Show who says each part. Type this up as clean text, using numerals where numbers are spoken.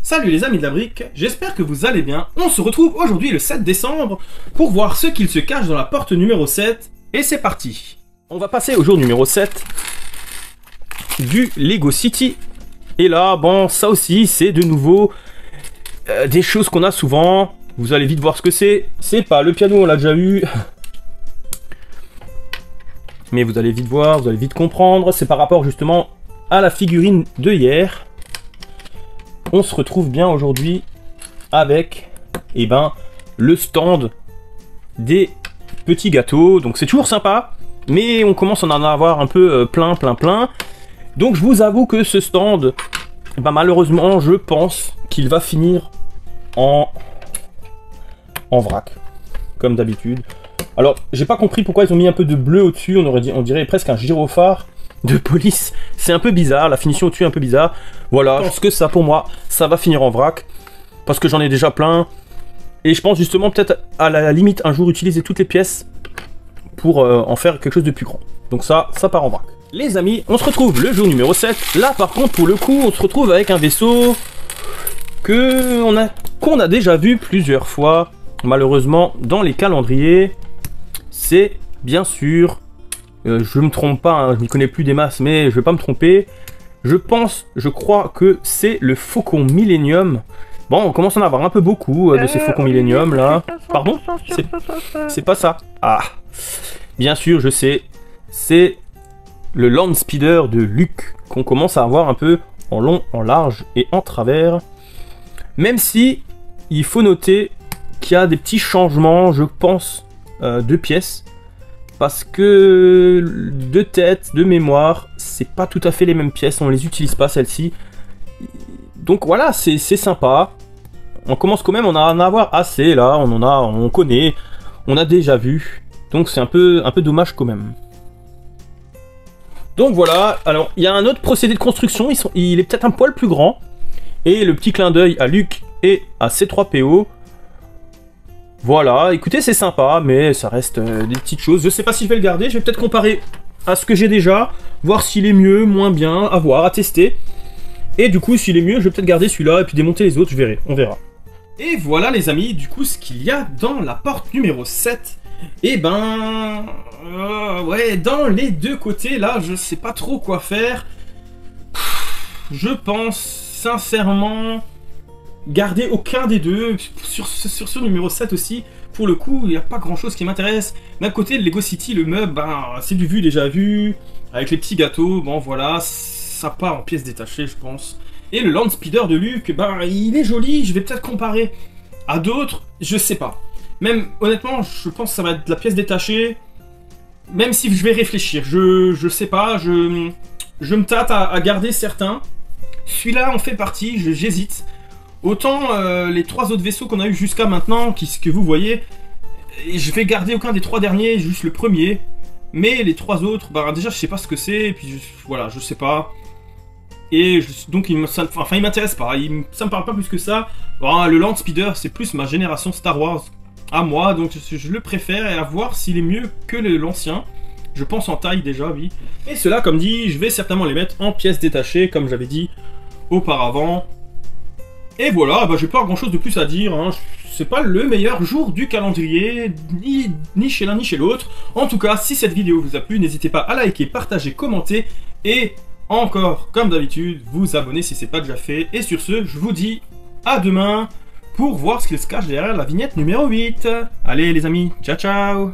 Speaker 1: Salut les amis de la brique, j'espère que vous allez bien. On se retrouve aujourd'hui le 7 décembre pour voir ce qu'il se cache dans la porte numéro 7. Et c'est parti. On va passer au jour numéro 7 du Lego City. Et là, bon, ça aussi, c'est de nouveau des choses qu'on a souvent. Vous allez vite voir ce que c'est. C'est pas le piano, on l'a déjà eu. Mais vous allez vite voir, vous allez vite comprendre. C'est par rapport justement à la figurine de hier. On se retrouve bien aujourd'hui avec le stand des petits gâteaux. Donc c'est toujours sympa, mais on commence à en avoir un peu plein. Donc je vous avoue que ce stand, malheureusement, je pense qu'il va finir en vrac, comme d'habitude. Alors, j'ai pas compris pourquoi ils ont mis un peu de bleu au-dessus. On dirait presque un gyrophare de police. C'est un peu bizarre, la finition au-dessus est un peu bizarre. Voilà, je pense que ça, pour moi, ça va finir en vrac. Parce que j'en ai déjà plein. Et je pense justement peut-être à la limite un jour utiliser toutes les pièces pour en faire quelque chose de plus grand. Donc ça part en vrac. Les amis, on se retrouve le jour numéro 7. Là, par contre, pour le coup, on se retrouve avec un vaisseau qu'on a déjà vu plusieurs fois. Malheureusement, dans les calendriers, c'est bien sûr... je me trompe pas, hein, je n'y connais plus des masses, mais je vais pas me tromper. Je crois que c'est le Faucon Millennium. Bon, on commence à en avoir un peu beaucoup de ces Faucons Millennium là. Pardon? C'est pas ça. Ah, bien sûr, je sais. C'est le Land Speeder de Luke qu'on commence à avoir un peu en long, en large et en travers. Même si il faut noter qu'il y a des petits changements, je pense, de pièces. Parce que de tête, de mémoire, c'est pas tout à fait les mêmes pièces, on les utilise pas celles-ci. Donc voilà, c'est sympa. On commence quand même, on a en avoir assez là, on connaît, on a déjà vu. Donc c'est un peu dommage quand même. Donc voilà, alors il y a un autre procédé de construction, il est peut-être un poil plus grand. Et le petit clin d'œil à Luc et à C3PO. Voilà, écoutez, c'est sympa, mais ça reste des petites choses. Je sais pas si je vais le garder, je vais peut-être comparer à ce que j'ai déjà, voir s'il est mieux, moins bien, à voir, à tester. Et du coup, s'il est mieux, je vais peut-être garder celui-là et puis démonter les autres, je verrai, on verra. Et voilà les amis, du coup, ce qu'il y a dans la porte numéro 7. Et ouais, dans les deux côtés, là, je sais pas trop quoi faire. Je pense, sincèrement... garder aucun des deux, sur ce numéro 7 aussi, pour le coup, il n'y a pas grand chose qui m'intéresse. D'un côté, le Lego City, le meuble, c'est du vu déjà vu, avec les petits gâteaux, bon voilà, ça part en pièces détachées, je pense. Et le Land Speeder de Luke, il est joli, je vais peut-être comparer à d'autres, je sais pas. Même, honnêtement, je pense que ça va être de la pièce détachée, même si je vais réfléchir, je sais pas, je me tâte à garder certains. Celui-là en fait partie, j'hésite. Autant les trois autres vaisseaux qu'on a eu jusqu'à maintenant, que vous voyez, je vais garder aucun des trois derniers, juste le premier. Mais les trois autres, déjà je sais pas ce que c'est, et puis voilà, je sais pas. Et donc il m'intéresse pas, ça me parle pas plus que ça. Le Land Speeder, c'est plus ma génération Star Wars à moi, donc je le préfère, et à voir s'il est mieux que l'ancien. Je pense en taille déjà, oui. Et ceux-là, comme dit, je vais certainement les mettre en pièces détachées, comme j'avais dit auparavant. Et voilà, j'ai pas grand chose de plus à dire, hein. C'est pas le meilleur jour du calendrier, ni chez l'un ni chez l'autre. En tout cas, si cette vidéo vous a plu, n'hésitez pas à liker, partager, commenter, et encore, comme d'habitude, vous abonner si c'est pas déjà fait. Et sur ce, je vous dis à demain pour voir ce qu'il se cache derrière la vignette numéro 8. Allez les amis, ciao ciao!